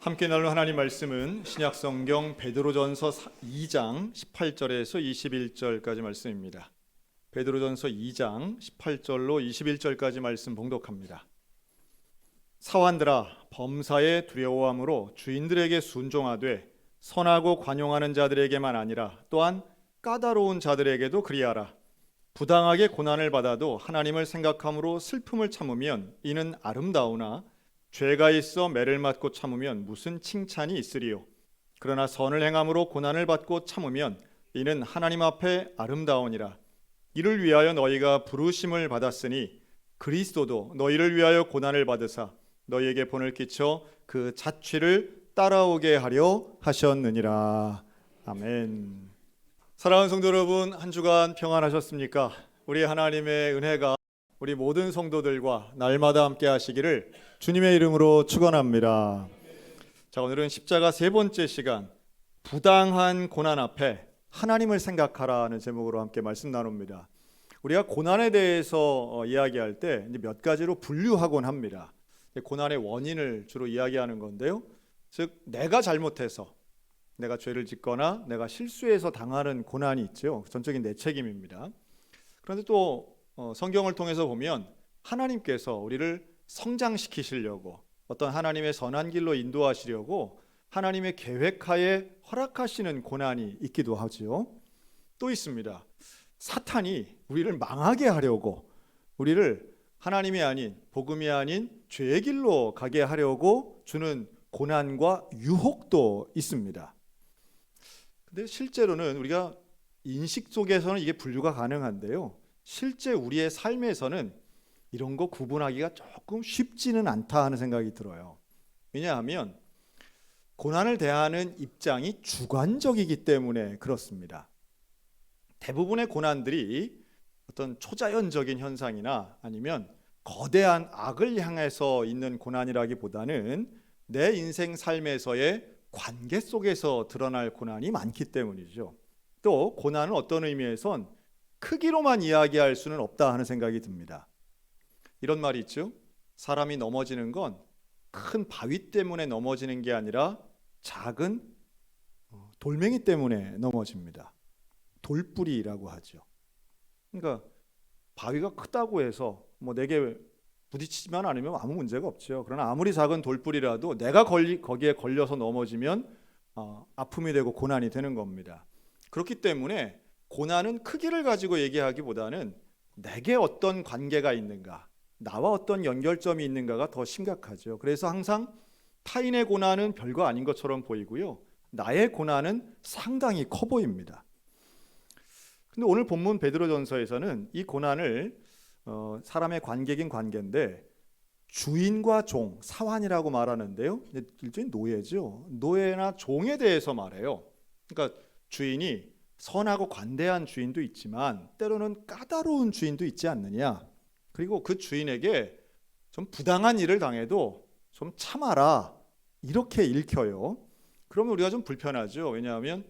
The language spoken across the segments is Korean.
함께 나눌 하나님 말씀은 신약성경 베드로전서 2장 18절에서 21절까지 말씀입니다. 베드로전서 2장 18절로 21절까지 말씀 봉독합니다. 사환들아, 범사에 두려워함으로 주인들에게 순종하되 선하고 관용하는 자들에게만 아니라 또한 까다로운 자들에게도 그리하라. 부당하게 고난을 받아도 하나님을 생각함으로 슬픔을 참으면 이는 아름다우나 죄가 있어 매를 맞고 참으면 무슨 칭찬이 있으리요. 그러나 선을 행함으로 고난을 받고 참으면 이는 하나님 앞에 아름다우니라. 이를 위하여 너희가 부르심을 받았으니 그리스도도 너희를 위하여 고난을 받으사 너희에게 본을 끼쳐 그 자취를 따라오게 하려 하셨느니라. 아멘. 사랑하는 성도 여러분, 한 주간 평안하셨습니까? 우리 하나님의 은혜가 우리 모든 성도들과 날마다 함께 하시기를 주님의 이름으로 축원합니다. 자, 오늘은 십자가 세 번째 시간, 부당한 고난 앞에 하나님을 생각하라는 제목으로 함께 말씀 나눕니다. 우리가 고난에 대해서 이야기할 때 몇 가지로 분류하곤 합니다. 고난의 원인을 주로 이야기하는 건데요. 즉, 내가 잘못해서, 내가 죄를 짓거나 내가 실수해서 당하는 고난이 있죠. 전적인 내 책임입니다. 그런데 또 성경을 통해서 보면 하나님께서 우리를 성장시키시려고, 어떤 하나님의 선한 길로 인도하시려고 하나님의 계획하에 허락하시는 고난이 있기도 하지요. 또 있습니다. 사탄이 우리를 망하게 하려고, 우리를 하나님이 아닌, 복음이 아닌 죄의 길로 가게 하려고 주는 고난과 유혹도 있습니다. 근데 실제로는 우리가 인식 속에서는 이게 분류가 가능한데요, 실제 우리의 삶에서는 이런 거 구분하기가 조금 쉽지는 않다 하는 생각이 들어요. 왜냐하면 고난을 대하는 입장이 주관적이기 때문에 그렇습니다. 대부분의 고난들이 어떤 초자연적인 현상이나 아니면 거대한 악을 향해서 있는 고난이라기보다는 내 인생 삶에서의 관계 속에서 드러날 고난이 많기 때문이죠. 또 고난은 어떤 의미에선 크기로만 이야기할 수는 없다 하는 생각이 듭니다. 이런 말이 있죠. 사람이 넘어지는 건 큰 바위 때문에 넘어지는 게 아니라 작은 돌멩이 때문에 넘어집니다. 돌뿌리라고 하죠. 그러니까 바위가 크다고 해서 내게 부딪히지만 않으면 아무 문제가 없죠. 그러나 아무리 작은 돌뿌리라도 내가 거기에 걸려서 넘어지면 아픔이 되고 고난이 되는 겁니다. 그렇기 때문에 고난은 크기를 가지고 얘기하기보다는 내게 어떤 관계가 있는가, 나와 어떤 연결점이 있는가가 더 심각하죠. 그래서 항상 타인의 고난은 별거 아닌 것처럼 보이고요, 나의 고난은 상당히 커 보입니다. 근데 오늘 본문 베드로전서에서는 이 고난을 사람의 관계긴 관계인데 주인과 종, 사환이라고 말하는데요, 일종의 노예죠. 노예나 종에 대해서 말해요. 그러니까 주인이 선하고 관대한 주인도 있지만 때로는 까다로운 주인도 있지 않느냐. 그리고 그 주인에게 좀 부당한 일을 당해도 좀 참아라, 이렇게 읽혀요. 그러면 우리가 좀 불편하죠. 왜냐하면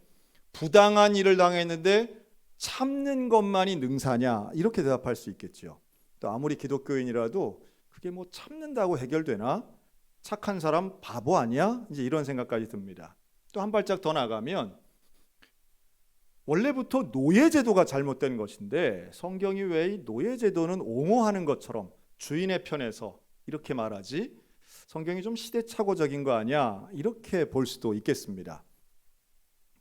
부당한 일을 당했는데 참는 것만이 능사냐, 이렇게 대답할 수 있겠죠. 또 아무리 기독교인이라도 그게 참는다고 해결되나? 착한 사람 바보 아니야? 이제 이런 생각까지 듭니다. 또 한 발짝 더 나가면 원래부터 노예제도가 잘못된 것인데 성경이 왜 이 노예제도는 옹호하는 것처럼 주인의 편에서 이렇게 말하지? 성경이 좀 시대착오적인 거 아니야? 이렇게 볼 수도 있겠습니다.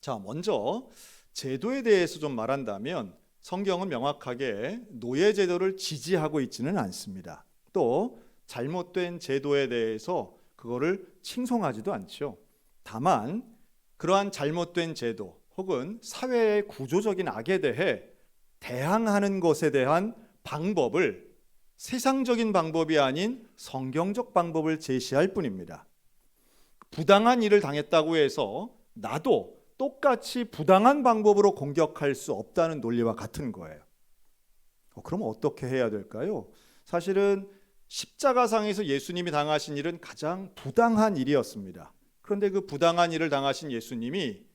자, 먼저 제도에 대해서 좀 말한다면 성경은 명확하게 노예제도를 지지하고 있지는 않습니다. 또 잘못된 제도에 대해서 그거를 칭송하지도 않죠. 다만 그러한 잘못된 제도 혹은 사회의 구조적인 악에 대해 대항하는 것에 대한 방법을 세상적인 방법이 아닌 성경적 방법을 제시할 뿐입니다. 부당한 일을 당했다고 해서 나도 똑같이 부당한 방법으로 공격할 수 없다는 논리와 같은 거예요. 그럼 어떻게 해야 될까요? 사실은 십자가상에서 예수님이 당하신 일은 가장 부당한 일이었습니다. 그런데 그 부당한 일을 당하신 예수님이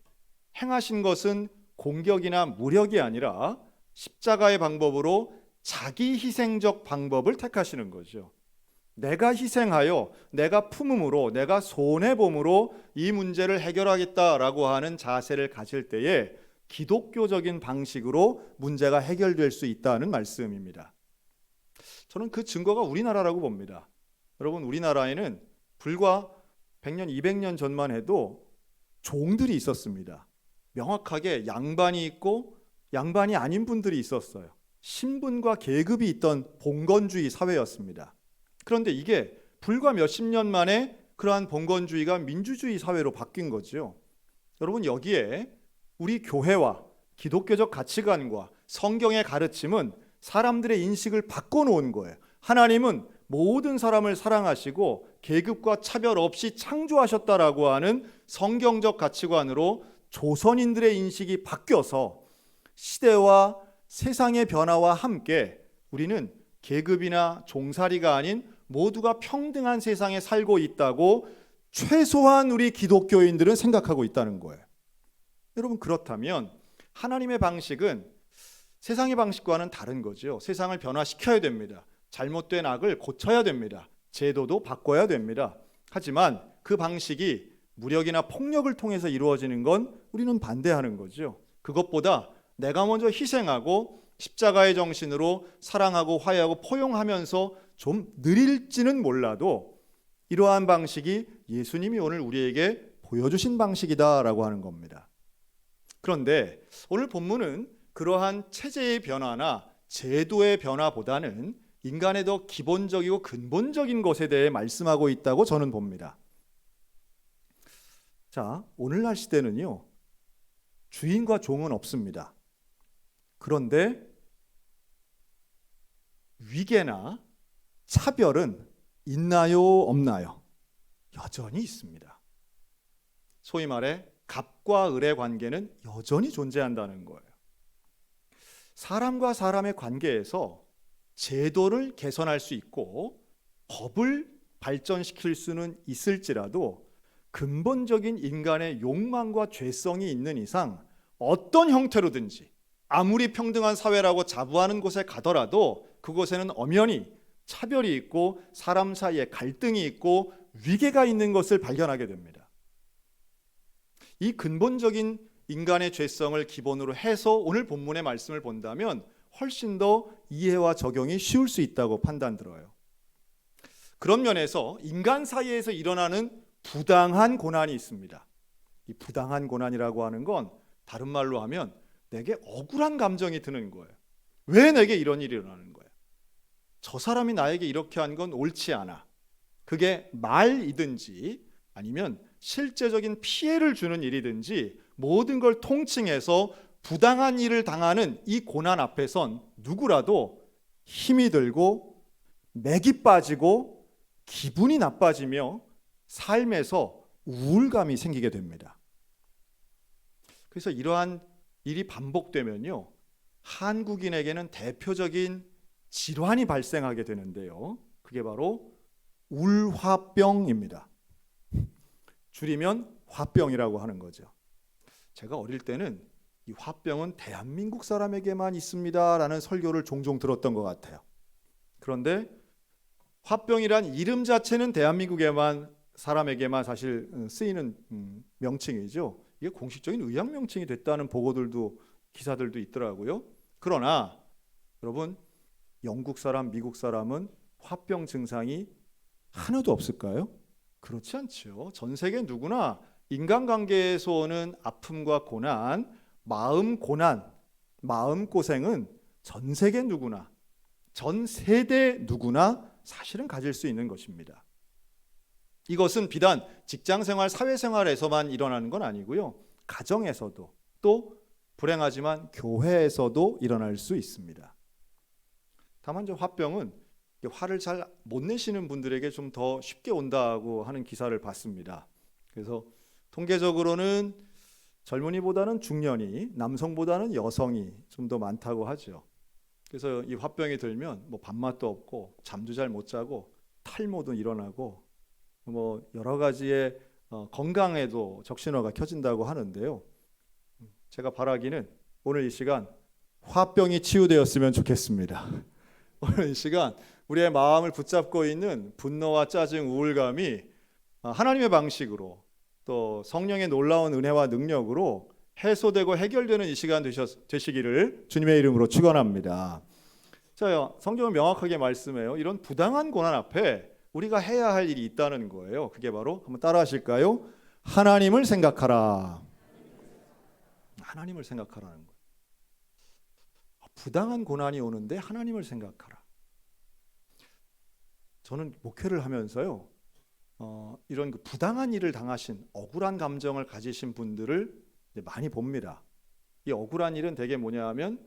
행하신 것은 공격이나 무력이 아니라 십자가의 방법으로 자기 희생적 방법을 택하시는 거죠. 내가 희생하여 내가 품음으로 내가 손해봄으로 이 문제를 해결하겠다라고 하는 자세를 가질 때에 기독교적인 방식으로 문제가 해결될 수 있다는 말씀입니다. 저는 그 증거가 우리나라라고 봅니다. 여러분, 우리나라에는 불과 100년, 200년 전만 해도 종들이 있었습니다. 명확하게 양반이 있고 양반이 아닌 분들이 있었어요. 신분과 계급이 있던 봉건주의 사회였습니다. 그런데 이게 불과 몇십 년 만에 그러한 봉건주의가 민주주의 사회로 바뀐 거죠. 여러분, 여기에 우리 교회와 기독교적 가치관과 성경의 가르침은 사람들의 인식을 바꿔놓은 거예요. 하나님은 모든 사람을 사랑하시고 계급과 차별 없이 창조하셨다라고 하는 성경적 가치관으로 조선인들의 인식이 바뀌어서 시대와 세상의 변화와 함께 우리는 계급이나 종살이가 아닌 모두가 평등한 세상에 살고 있다고 최소한 우리 기독교인들은 생각하고 있다는 거예요. 여러분, 그렇다면 하나님의 방식은 세상의 방식과는 다른 거죠. 세상을 변화시켜야 됩니다. 잘못된 악을 고쳐야 됩니다. 제도도 바꿔야 됩니다. 하지만 그 방식이 무력이나 폭력을 통해서 이루어지는 건 우리는 반대하는 거죠. 그것보다 내가 먼저 희생하고 십자가의 정신으로 사랑하고 화해하고 포용하면서 좀 느릴지는 몰라도 이러한 방식이 예수님이 오늘 우리에게 보여주신 방식이다라고 하는 겁니다. 그런데 오늘 본문은 그러한 체제의 변화나 제도의 변화보다는 인간의 더 기본적이고 근본적인 것에 대해 말씀하고 있다고 저는 봅니다. 자, 오늘날 시대는요, 주인과 종은 없습니다. 그런데 위계나 차별은 있나요, 없나요? 여전히 있습니다. 소위 말해 갑과 을의 관계는 여전히 존재한다는 거예요. 사람과 사람의 관계에서 제도를 개선할 수 있고 법을 발전시킬 수는 있을지라도 근본적인 인간의 욕망과 죄성이 있는 이상 어떤 형태로든지 아무리 평등한 사회라고 자부하는 곳에 가더라도 그곳에는 엄연히 차별이 있고 사람 사이에 갈등이 있고 위계가 있는 것을 발견하게 됩니다. 이 근본적인 인간의 죄성을 기본으로 해서 오늘 본문의 말씀을 본다면 훨씬 더 이해와 적용이 쉬울 수 있다고 판단들어요. 그런 면에서 인간 사이에서 일어나는 부당한 고난이 있습니다. 이 부당한 고난이라고 하는 건 다른 말로 하면 내게 억울한 감정이 드는 거예요. 왜 내게 이런 일이 일어나는 거예요? 저 사람이 나에게 이렇게 한 건 옳지 않아. 그게 말이든지 아니면 실제적인 피해를 주는 일이든지 모든 걸 통칭해서 부당한 일을 당하는 이 고난 앞에선 누구라도 힘이 들고 맥이 빠지고 기분이 나빠지며 삶에서 우울감이 생기게 됩니다. 그래서 이러한 일이 반복되면요, 한국인에게는 대표적인 질환이 발생하게 되는데요, 그게 바로 울화병입니다. 줄이면 화병이라고 하는 거죠. 제가 어릴 때는 이 화병은 대한민국 사람에게만 있습니다라는 설교를 종종 들었던 것 같아요. 그런데 화병이란 이름 자체는 대한민국에만 사람에게만 사실 쓰이는 명칭이죠. 이게 공식적인 의학 명칭이 됐다는 보고들도 기사들도 있더라고요. 그러나 여러분, 영국 사람, 미국 사람은 화병 증상이 하나도 없을까요? 그렇지 않죠. 전 세계 누구나 인간관계에서 오는 아픔과 고난, 마음 고난, 마음 고생은 전 세계 누구나, 전 세대 누구나 사실은 가질 수 있는 것입니다. 이것은 비단 직장생활, 사회생활에서만 일어나는 건 아니고요, 가정에서도 또 불행하지만 교회에서도 일어날 수 있습니다. 다만 화병은 화를 잘 못 내시는 분들에게 좀 더 쉽게 온다고 하는 기사를 봤습니다. 그래서 통계적으로는 젊은이보다는 중년이, 남성보다는 여성이 좀 더 많다고 하죠. 그래서 이 화병이 들면 뭐 밥맛도 없고 잠도 잘 못 자고 탈모도 일어나고 뭐 여러 가지의 건강에도 적신호가 켜진다고 하는데요. 제가 바라기는 오늘 이 시간 화병이 치유되었으면 좋겠습니다. 오늘 이 시간 우리의 마음을 붙잡고 있는 분노와 짜증, 우울감이 하나님의 방식으로 또 성령의 놀라운 은혜와 능력으로 해소되고 해결되는 이 시간 되시기를 주님의 이름으로 축원합니다. 자, 성경은 명확하게 말씀해요. 이런 부당한 고난 앞에 우리가 해야 할 일이 있다는 거예요. 그게 바로 한번 따라 하실까요? 하나님을 생각하라. 하나님을 생각하라는 거예요. 부당한 고난이 오는데 하나님을 생각하라. 저는 목회를 하면서요, 이런 그 부당한 일을 당하신 억울한 감정을 가지신 분들을 많이 봅니다. 이 억울한 일은 대개 뭐냐 하면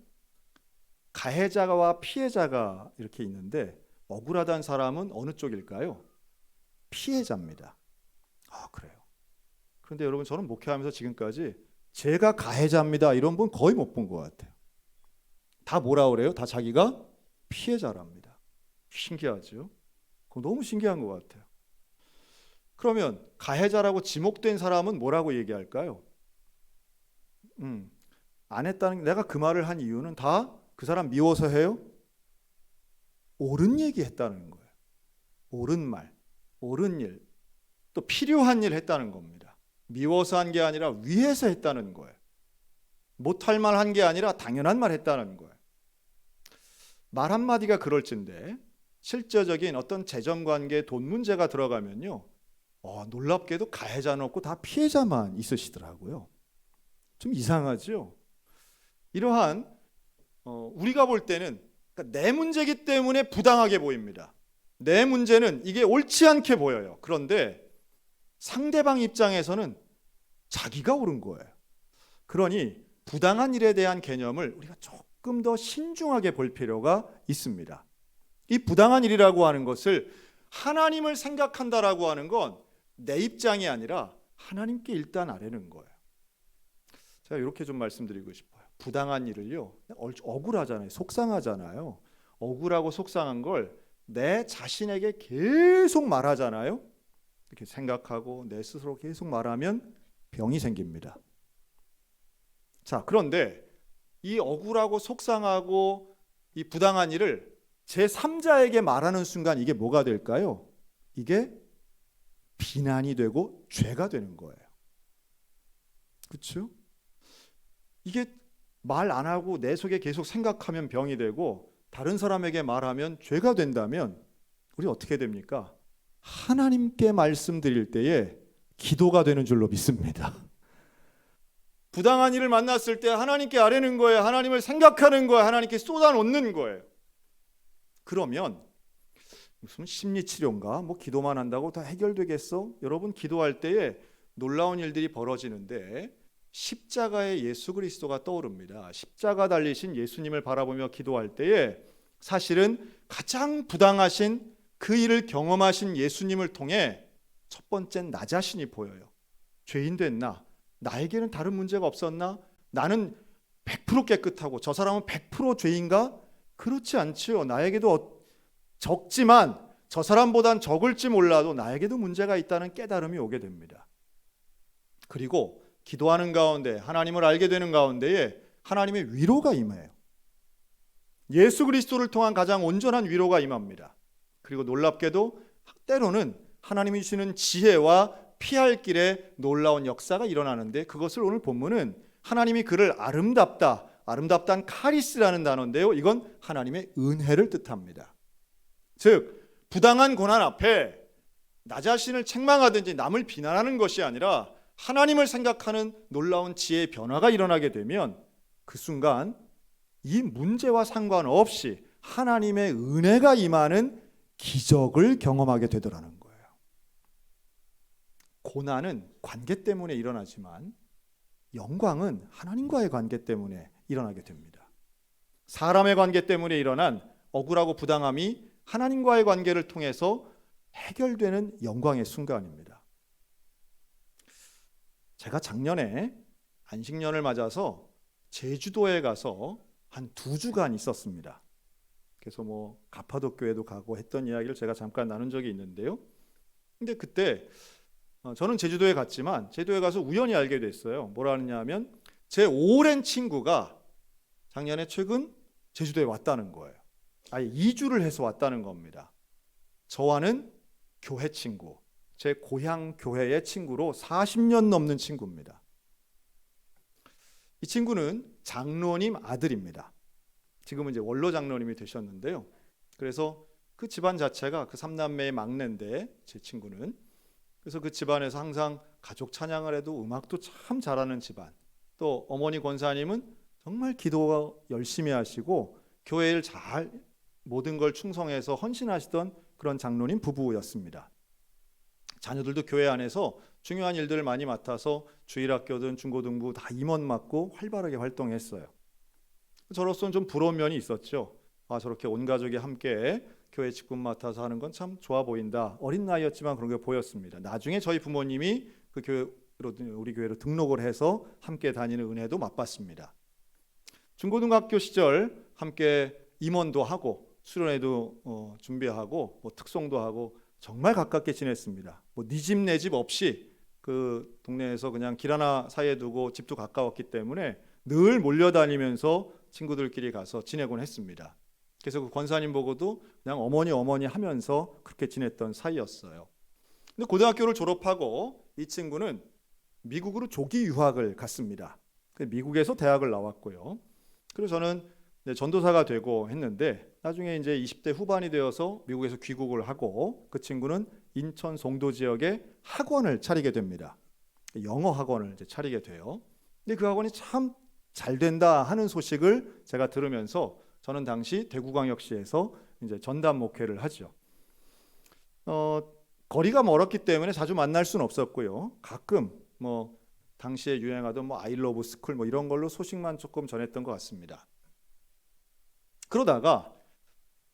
가해자와 피해자가 이렇게 있는데 억울하다는 사람은 어느 쪽일까요? 피해자입니다. 그래요. 그런데 여러분, 저는 목회하면서 지금까지 제가 가해자입니다 이런 분 거의 못 본 것 같아요. 다 뭐라 그래요? 다 자기가 피해자랍니다. 신기하죠? 그거 너무 신기한 것 같아요. 그러면 가해자라고 지목된 사람은 뭐라고 얘기할까요? 안 했다는, 내가 그 말을 한 이유는 다 그 사람 미워서 해요? 옳은 얘기 했다는 거예요. 옳은 말, 옳은 일, 또 필요한 일 했다는 겁니다. 미워서 한 게 아니라 위해서 했다는 거예요. 못할 말 한 게 아니라 당연한 말 했다는 거예요. 말 한마디가 그럴진데 실제적인 어떤 재정관계, 돈 문제가 들어가면요, 놀랍게도 가해자는 없고 다 피해자만 있으시더라고요. 좀 이상하죠? 이러한 우리가 볼 때는, 그러니까 내 문제이기 때문에 부당하게 보입니다. 내 문제는 이게 옳지 않게 보여요. 그런데 상대방 입장에서는 자기가 옳은 거예요. 그러니 부당한 일에 대한 개념을 우리가 조금 더 신중하게 볼 필요가 있습니다. 이 부당한 일이라고 하는 것을 하나님을 생각한다라고 하는 건 내 입장이 아니라 하나님께 일단 아뢰는 거예요. 제가 이렇게 좀 말씀드리고 싶어요. 부당한 일을요, 억울하잖아요. 속상하잖아요. 억울하고 속상한 걸 내 자신에게 계속 말하잖아요. 이렇게 생각하고 내 스스로 계속 말하면 병이 생깁니다. 자, 그런데 이 억울하고 속상하고 이 부당한 일을 제3자에게 말하는 순간 이게 뭐가 될까요? 이게 비난이 되고 죄가 되는 거예요. 그렇죠? 이게 말 안 하고 내 속에 계속 생각하면 병이 되고 다른 사람에게 말하면 죄가 된다면 우리 어떻게 됩니까? 하나님께 말씀드릴 때에 기도가 되는 줄로 믿습니다. 부당한 일을 만났을 때 하나님께 아뢰는 거예요. 하나님을 생각하는 거예요. 하나님께 쏟아놓는 거예요. 그러면 무슨 심리치료인가? 뭐 기도만 한다고 다 해결되겠어? 여러분, 기도할 때에 놀라운 일들이 벌어지는데 십자가의 예수 그리스도가 떠오릅니다. 십자가 달리신 예수님을 바라보며 기도할 때에 사실은 가장 부당하신 그 일을 경험하신 예수님을 통해 첫 번째는 나 자신이 보여요. 죄인 된 나에게는 다른 문제가 없었나? 나는 100% 깨끗하고 저 사람은 100% 죄인가? 그렇지 않지요. 나에게도 적지만 저 사람보단 적을지 몰라도 나에게도 문제가 있다는 깨달음이 오게 됩니다. 그리고 기도하는 가운데 하나님을 알게 되는 가운데에 하나님의 위로가 임해요. 예수 그리스도를 통한 가장 온전한 위로가 임합니다. 그리고 놀랍게도 때로는 하나님이 주시는 지혜와 피할 길에 놀라운 역사가 일어나는데, 그것을 오늘 본문은 하나님이 그를 아름답다는 카리스라는 단어인데요, 이건 하나님의 은혜를 뜻합니다. 즉 부당한 고난 앞에 나 자신을 책망하든지 남을 비난하는 것이 아니라 하나님을 생각하는 놀라운 지혜의 변화가 일어나게 되면 그 순간 이 문제와 상관없이 하나님의 은혜가 임하는 기적을 경험하게 되더라는 거예요. 고난은 관계 때문에 일어나지만 영광은 하나님과의 관계 때문에 일어나게 됩니다. 사람의 관계 때문에 일어난 억울하고 부당함이 하나님과의 관계를 통해서 해결되는 영광의 순간입니다. 제가 작년에 안식년을 맞아서 제주도에 가서 한 2주간 있었습니다. 그래서 뭐 가파도 교회도 가고 했던 이야기를 제가 잠깐 나눈 적이 있는데요. 근데 그때 저는 제주도에 갔지만 제주도에 가서 우연히 알게 됐어요. 뭐라 하느냐 하면 제 오랜 친구가 작년에 최근 제주도에 왔다는 거예요. 아예 이주를 해서 왔다는 겁니다. 저와는 교회 친구, 제 고향 교회의 친구로 40년 넘는 친구입니다. 이 친구는 장로님 아들입니다. 지금은 이제 원로 장로님이 되셨는데요. 그래서 그 집안 자체가 그 삼남매의 막내인데 제 친구는 그래서 그 집안에서 항상 가족 찬양을 해도 음악도 참 잘하는 집안. 또 어머니 권사님은 정말 기도 열심히 하시고 교회를 잘 모든 걸 충성해서 헌신하시던 그런 장로님 부부였습니다. 자녀들도 교회 안에서 중요한 일들을 많이 맡아서 주일학교든 중고등부 다 임원 맡고 활발하게 활동했어요. 저로서는 좀 부러운 면이 있었죠. 저렇게 온 가족이 함께 교회 직분 맡아서 하는 건 참 좋아 보인다. 어린 나이였지만 그런 게 보였습니다. 나중에 저희 부모님이 그 교회로 우리 교회로 등록을 해서 함께 다니는 은혜도 맛봤습니다. 중고등학교 시절 함께 임원도 하고 수련회도 준비하고 특송도 하고 정말 가깝게 지냈습니다. 네 집 내 집 없이 그 동네에서 그냥 길 하나 사이에 두고 집도 가까웠기 때문에 늘 몰려다니면서 친구들끼리 가서 지내곤 했습니다. 그래서 그 권사님 보고도 그냥 어머니 하면서 그렇게 지냈던 사이였어요. 근데 고등학교를 졸업하고 이 친구는 미국으로 조기 유학을 갔습니다. 미국에서 대학을 나왔고요. 그래서 저는 전도사가 되고 했는데 나중에 이제 20대 후반이 되어서 미국에서 귀국을 하고 그 친구는 인천 송도 지역에 학원을 차리게 됩니다. 영어 학원을 이제 차리게 돼요. 근데 그 학원이 참 잘 된다 하는 소식을 제가 들으면서 저는 당시 대구광역시에서 이제 전담 목회를 하죠. 거리가 멀었기 때문에 자주 만날 수는 없었고요. 가끔 당시에 유행하던 I love school 이런 걸로 소식만 조금 전했던 것 같습니다. 그러다가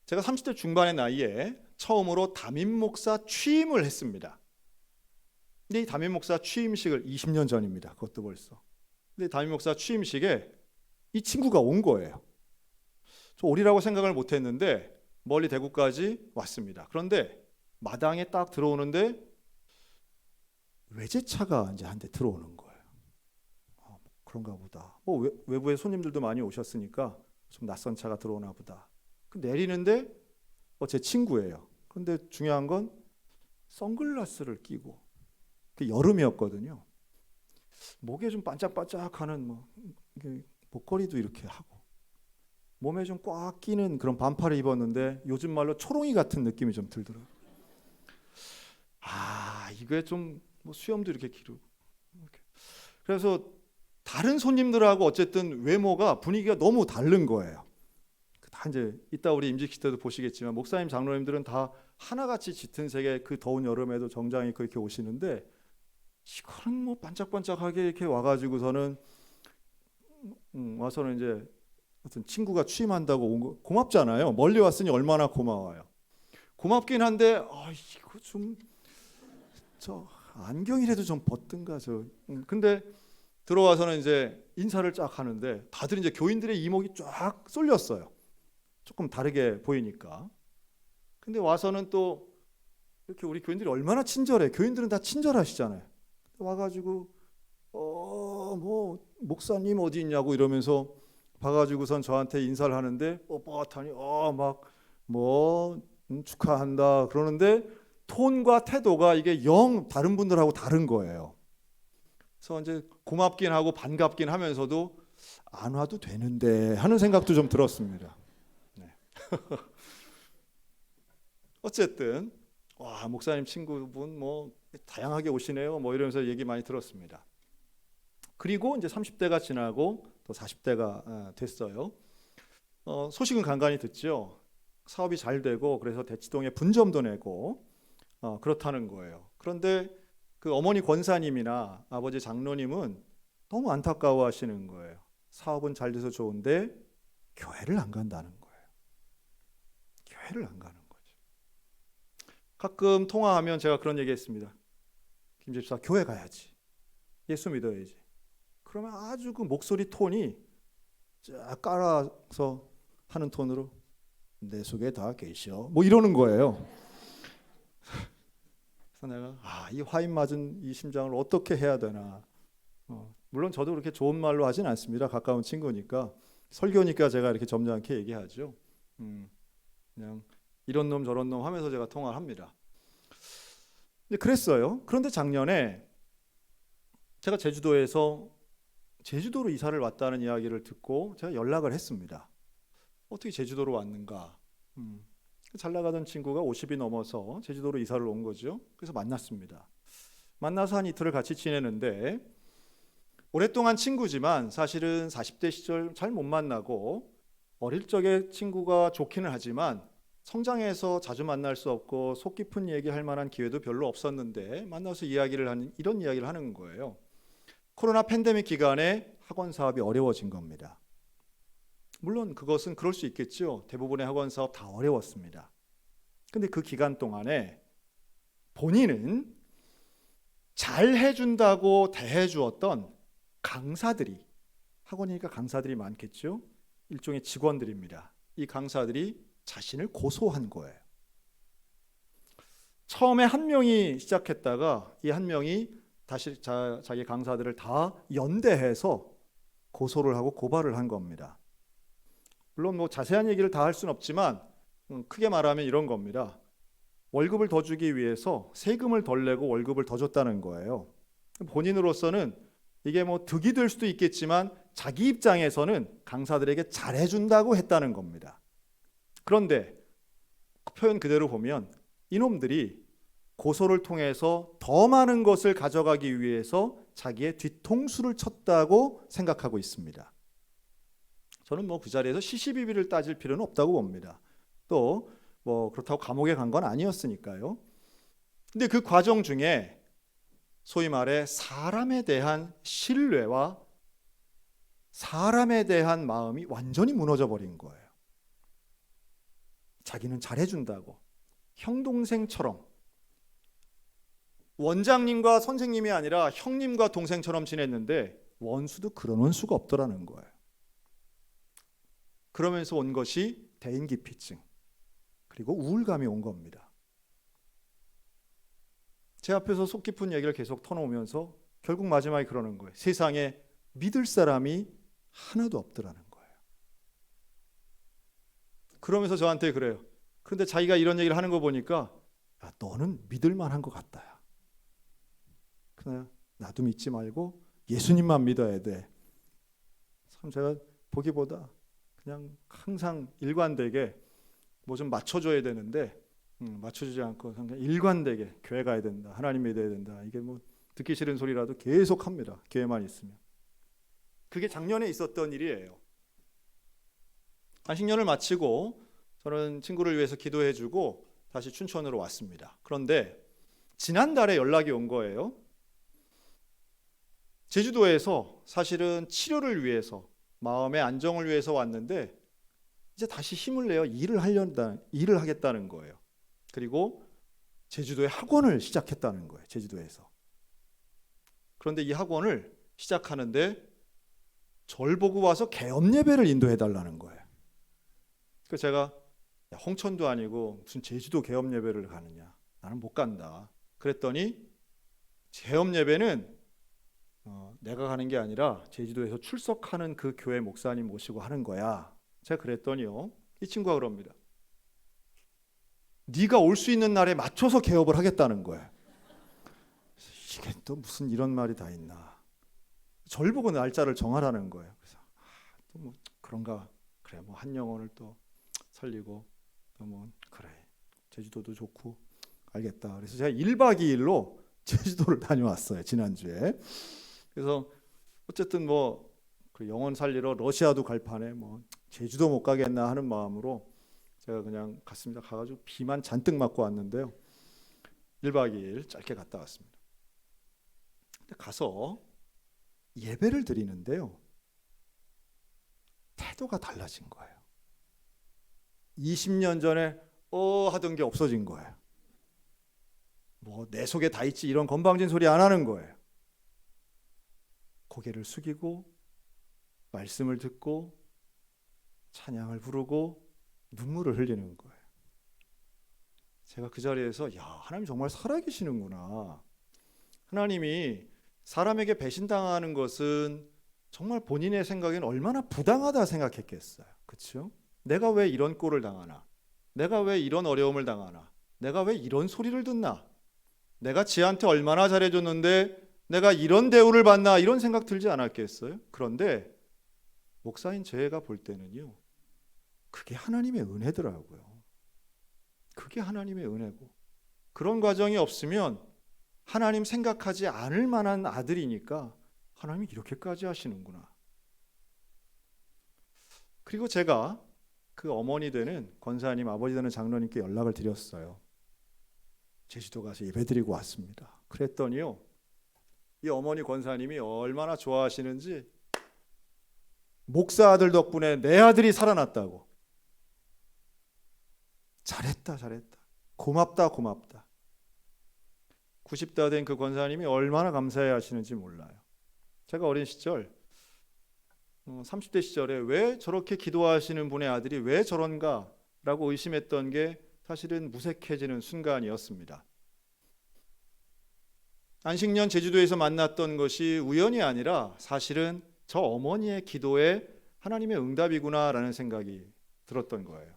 제가 30대 중반의 나이에 처음으로 담임 목사 취임을 했습니다. 근데 이 담임 목사 취임식을 20년 전입니다. 그것도 벌써. 근데 담임 목사 취임식에 이 친구가 온 거예요. 저 오리라고 생각을 못했는데 멀리 대구까지 왔습니다. 그런데 마당에 딱 들어오는데 외제차가 이제 한 대 들어오는 거예요. 그런가 보다. 외부에 손님들도 많이 오셨으니까 좀 낯선 차가 들어오나 보다. 내리는데 제 친구예요. 그런데 중요한 건 선글라스를 끼고 여름이었거든요. 목에 좀 반짝반짝하는 목걸이도 이렇게 하고 몸에 좀 꽉 끼는 그런 반팔을 입었는데 요즘 말로 초롱이 같은 느낌이 좀 들더라고요. 이게 좀 수염도 이렇게 기르고 그래서 다른 손님들하고 어쨌든 외모가 분위기가 너무 다른 거예요. 다 이제 이따 우리 임직식 때도 보시겠지만 목사님 장로님들은 다 하나같이 짙은 색의 그 더운 여름에도 정장 입고 이렇게 오시는데 이거는 반짝반짝하게 이렇게 와가지고서는 와서는 이제 어떤 친구가 취임한다고 온 거 고맙잖아요. 멀리 왔으니 얼마나 고마워요. 고맙긴 한데 이거 좀 저 안경이라도 좀 벗든가 근데 들어와서는 이제 인사를 쫙 하는데 다들 이제 교인들의 이목이 쫙 쏠렸어요. 조금 다르게 보이니까. 근데 와서는 또 이렇게 우리 교인들이 얼마나 친절해. 교인들은 다 친절하시잖아요. 와가지고 목사님 어디 있냐고 이러면서 봐가지고선 저한테 인사를 하는데 뻣뻣하니 축하한다 그러는데 톤과 태도가 이게 영 다른 분들하고 다른 거예요. 그래서 이제 고맙긴 하고 반갑긴 하면서도 안 와도 되는데 하는 생각도 좀 들었습니다. 네. 어쨌든 목사님 친구분 다양하게 오시네요. 이러면서 얘기 많이 들었습니다. 그리고 이제 30대가 지나고 또 40대가 됐어요. 소식은 간간히 듣죠. 사업이 잘 되고 그래서 대치동에 분점도 내고 그렇다는 거예요. 그런데 그 어머니 권사님이나 아버지 장로님은 너무 안타까워하시는 거예요. 사업은 잘 돼서 좋은데 교회를 안 간다는 거예요. 교회를 안 가는 거죠. 가끔 통화하면 제가 그런 얘기했습니다. 김 집사 교회 가야지. 예수 믿어야지. 그러면 아주 그 목소리 톤이 쫙 깔아서 하는 톤으로 내 속에 다 계셔. 이러는 거예요. 그래서 내가 이 화인 맞은 이 심장을 어떻게 해야 되나. 물론 저도 그렇게 좋은 말로 하진 않습니다. 가까운 친구니까 설교니까 제가 이렇게 점잖게 얘기하죠. 그냥 이런 놈 저런 놈 하면서 제가 통화를 합니다. 근데 그랬어요. 그런데 작년에 제가 제주도로 이사를 왔다는 이야기를 듣고 제가 연락을 했습니다. 어떻게 제주도로 왔는가? 잘 나가던 친구가 50이 넘어서 제주도로 이사를 온 거죠. 그래서 만났습니다. 만나서 한 이틀을 같이 지내는데 오랫동안 친구지만 사실은 40대 시절 잘 못 만나고 어릴 적에 친구가 좋기는 하지만 성장해서 자주 만날 수 없고 속 깊은 얘기할 만한 기회도 별로 없었는데 만나서 이런 이야기를 하는 거예요. 코로나 팬데믹 기간에 학원 사업이 어려워진 겁니다. 물론 그것은 그럴 수 있겠죠. 대부분의 학원 사업 다 어려웠습니다. 근데 그 기간 동안에 본인은 잘 해준다고 대해주었던 강사들이, 학원이니까 강사들이 많겠죠. 일종의 직원들입니다. 이 강사들이 자신을 고소한 거예요. 처음에 한 명이 시작했다가 이 한 명이 다시 자기 강사들을 다 연대해서 고소를 하고 고발을 한 겁니다. 물론 뭐 자세한 얘기를 다 할 수는 없지만 크게 말하면 이런 겁니다. 월급을 더 주기 위해서 세금을 덜 내고 월급을 더 줬다는 거예요. 본인으로서는 이게 뭐 득이 될 수도 있겠지만 자기 입장에서는 강사들에게 잘해준다고 했다는 겁니다. 그런데 그 표현 그대로 보면 이놈들이 고소를 통해서 더 많은 것을 가져가기 위해서 자기의 뒤통수를 쳤다고 생각하고 있습니다. 저는 뭐 그 자리에서 시시비비를 따질 필요는 없다고 봅니다. 또 뭐 그렇다고 감옥에 간 건 아니었으니까요. 근데 그 과정 중에 소위 말해 사람에 대한 신뢰와 사람에 대한 마음이 완전히 무너져 버린 거예요. 자기는 잘해준다고 형 동생처럼 원장님과 선생님이 아니라 형님과 동생처럼 지냈는데 원수도 그런 원수가 없더라는 거예요. 그러면서 온 것이 대인기피증 그리고 우울감이 온 겁니다. 제 앞에서 속 깊은 얘기를 계속 터놓으면서 결국 마지막에 그러는 거예요. 세상에 믿을 사람이 하나도 없더라는 거예요. 그러면서 저한테 그래요. 그런데 자기가 이런 얘기를 하는 거 보니까 야, 너는 믿을 만한 것 같다. 그냥 나도 믿지 말고 예수님만 믿어야 돼. 참 제가 보기보다 그냥 항상 일관되게 뭐 좀 맞춰줘야 되는데 맞춰주지 않고 그냥 일관되게 교회 가야 된다. 하나님 믿어야 된다. 이게 뭐 듣기 싫은 소리라도 계속 합니다. 교회만 있으면. 그게 작년에 있었던 일이에요. 안식년을 마치고 저는 친구를 위해서 기도해주고 다시 춘천으로 왔습니다. 그런데 지난달에 연락이 온 거예요. 제주도에서 사실은 치료를 위해서 마음의 안정을 위해서 왔는데 이제 다시 힘을 내어 일을 하겠다는 거예요. 그리고 제주도에 학원을 시작했다는 거예요. 제주도에서. 그런데 이 학원을 시작하는데 절 보고 와서 개업 예배를 인도해 달라는 거예요. 그래서 제가 야, 홍천도 아니고 무슨 제주도 개업 예배를 가느냐. 나는 못 간다. 그랬더니 개업 예배는 내가 가는 게 아니라 제주도에서 출석하는 그 교회 목사님 모시고 하는 거야. 제가 그랬더니요. 이 친구가 그럽니다. 네가 올 수 있는 날에 맞춰서 개업을 하겠다는 거예요. 이게 또 무슨 이런 말이 다 있나. 절 보고 날짜를 정하라는 거예요. 그래서 또 뭐 그런가. 그래 뭐 한 영혼을 또 살리고 또 뭐 그래 제주도도 좋고 알겠다. 그래서 제가 1박 2일로 제주도를 다녀왔어요. 지난주에. 그래서 어쨌든 뭐 그 영혼 살리러 러시아도 갈 판에 뭐 제주도 못 가겠나 하는 마음으로 제가 그냥 갔습니다. 가가지고 비만 잔뜩 맞고 왔는데요. 1박 2일 짧게 갔다 왔습니다. 근데 가서 예배를 드리는데요. 태도가 달라진 거예요. 20년 전에 하던 게 없어진 거예요. 뭐 내 속에 다 있지 이런 건방진 소리 안 하는 거예요. 고개를 숙이고 말씀을 듣고 찬양을 부르고 눈물을 흘리는 거예요. 제가 그 자리에서 야, 하나님 정말 살아계시는구나. 하나님이 사람에게 배신당하는 것은 정말 본인의 생각엔 얼마나 부당하다 생각했겠어요. 그렇죠? 내가 왜 이런 꼴을 당하나? 내가 왜 이런 어려움을 당하나? 내가 왜 이런 소리를 듣나? 내가 지한테 얼마나 잘해줬는데 내가 이런 대우를 받나? 이런 생각 들지 않았겠어요? 그런데 목사인 제가 볼 때는요, 그게 하나님의 은혜더라고요. 그게 하나님의 은혜고, 그런 과정이 없으면 하나님 생각하지 않을 만한 아들이니까 하나님이 이렇게까지 하시는구나. 그리고 제가 그 어머니 되는 권사님, 아버지 되는 장로님께 연락을 드렸어요. 제주도 가서 예배드리고 왔습니다. 그랬더니요, 이 어머니 권사님이 얼마나 좋아하시는지, 목사 아들 덕분에 내 아들이 살아났다고. 잘했다, 잘했다. 고맙다, 고맙다. 90대 된 그 권사님이 얼마나 감사해 하시는지 몰라요. 제가 어린 시절 30대 시절에 왜 저렇게 기도하시는 분의 아들이 왜 저런가 라고 의심했던 게 사실은 무색해지는 순간이었습니다. 안식년 제주도에서 만났던 것이 우연이 아니라 사실은 저 어머니의 기도에 하나님의 응답이구나라는 생각이 들었던 거예요.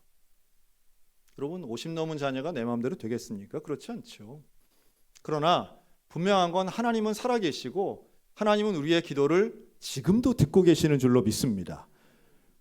여러분, 50 넘은 자녀가 내 마음대로 되겠습니까? 그렇지 않죠. 그러나 분명한 건 하나님은 살아계시고 하나님은 우리의 기도를 지금도 듣고 계시는 줄로 믿습니다.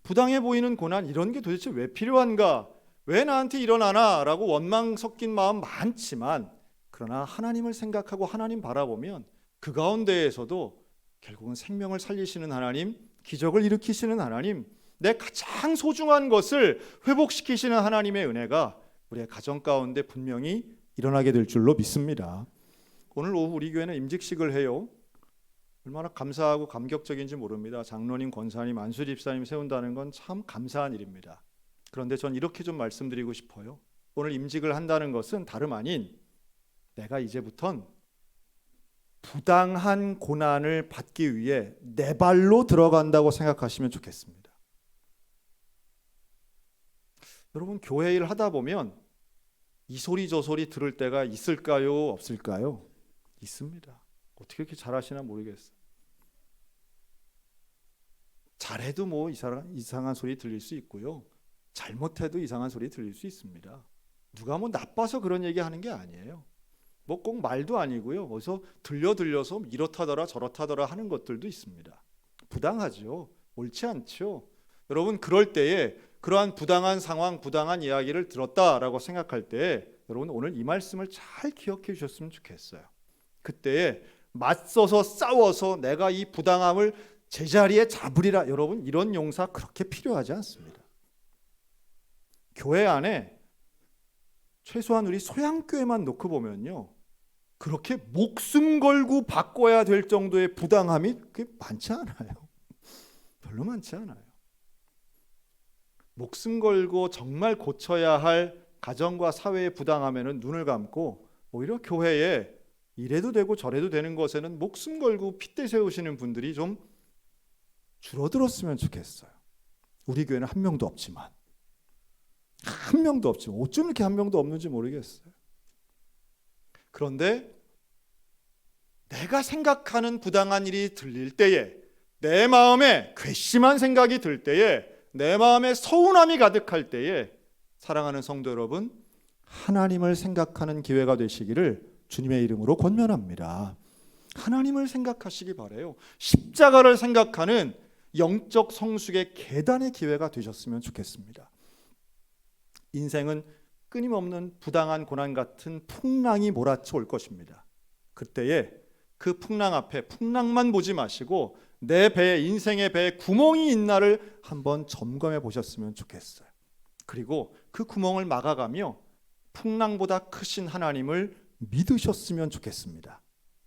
부당해 보이는 고난, 이런 게 도대체 왜 필요한가? 왜 나한테 일어나나? 라고 원망 섞인 마음 많지만, 그러나 하나님을 생각하고 하나님 바라보면 그 가운데에서도 결국은 생명을 살리시는 하나님, 기적을 일으키시는 하나님, 내 가장 소중한 것을 회복시키시는 하나님의 은혜가 우리의 가정 가운데 분명히 일어나게 될 줄로 믿습니다. 오늘 오후 우리 교회는 임직식을 해요. 얼마나 감사하고 감격적인지 모릅니다. 장로님, 권사님, 안수 집사님 세운다는 건 참 감사한 일입니다. 그런데 전 이렇게 좀 말씀드리고 싶어요. 오늘 임직을 한다는 것은 다름 아닌, 내가 이제부턴 부당한 고난을 받기 위해 내 발로 들어간다고 생각하시면 좋겠습니다. 여러분, 교회 일 하다 보면 이 소리 저 소리 들을 때가 있을까요? 없을까요? 있습니다. 어떻게 이렇게 잘하시나 모르겠어요. 잘해도 뭐 이상한 소리 들릴 수 있고요. 잘못해도 이상한 소리 들릴 수 있습니다. 누가 뭐 나빠서 그런 얘기 하는 게 아니에요. 뭐 꼭 말도 아니고요. 어디서 들려서 이렇다더라 저렇다더라 하는 것들도 있습니다. 부당하죠. 옳지 않죠. 여러분, 그럴 때에 그러한 부당한 상황, 부당한 이야기를 들었다라고 생각할 때 여러분, 오늘 이 말씀을 잘 기억해 주셨으면 좋겠어요. 그때에 맞서서 싸워서 내가 이 부당함을 제자리에 잡으리라. 여러분, 이런 용사 그렇게 필요하지 않습니다. 교회 안에 최소한 우리 소양교회만 놓고 보면요, 그렇게 목숨 걸고 바꿔야 될 정도의 부당함이 그렇게 많지 않아요. 별로 많지 않아요. 목숨 걸고 정말 고쳐야 할 가정과 사회의 부당함에는 눈을 감고 오히려 교회에 이래도 되고 저래도 되는 것에는 목숨 걸고 핏대 세우시는 분들이 좀 줄어들었으면 좋겠어요. 우리 교회는 한 명도 없지만 어쩜 이렇게 한 명도 없는지 모르겠어요. 그런데 내가 생각하는 부당한 일이 들릴 때에, 내 마음에 괘씸한 생각이 들 때에, 내 마음에 서운함이 가득할 때에, 사랑하는 성도 여러분, 하나님을 생각하는 기회가 되시기를 주님의 이름으로 권면합니다. 하나님을 생각하시기 바라요. 십자가를 생각하는 영적 성숙의 계단의 기회가 되셨으면 좋겠습니다. 인생은 끊임없는 부당한 고난 같은 풍랑이 몰아쳐 올 것입니다. 그때에 그 풍랑 앞에 풍랑만 보지 마시고 내 배에, 인생의 배에 구멍이 있나를 한번 점검해 보셨으면 좋겠어요. 그리고 그 구멍을 막아가며 풍랑보다 크신 하나님을 믿으셨으면 좋겠습니다.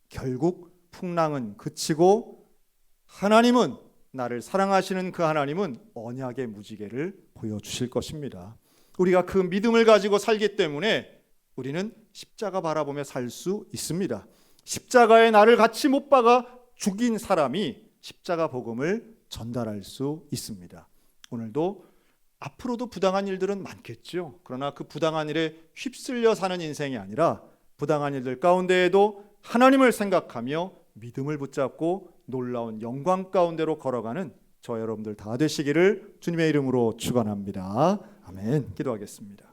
결국 풍랑은 그치고 하나님은, 나를 사랑하시는 그 하나님은 언약의 무지개를 보여주실 것입니다. 우리가 그 믿음을 가지고 살기 때문에 우리는 십자가 바라보며 살 수 있습니다. 십자가에 나를 같이 못 박아 죽인 사람이 십자가 복음을 전달할 수 있습니다. 오늘도 앞으로도 부당한 일들은 많겠죠. 그러나 그 부당한 일에 휩쓸려 사는 인생이 아니라 부당한 일들 가운데에도 하나님을 생각하며 믿음을 붙잡고 놀라운 영광 가운데로 걸어가는 저 여러분들 다 되시기를 주님의 이름으로 축원합니다. 아멘. 기도하겠습니다.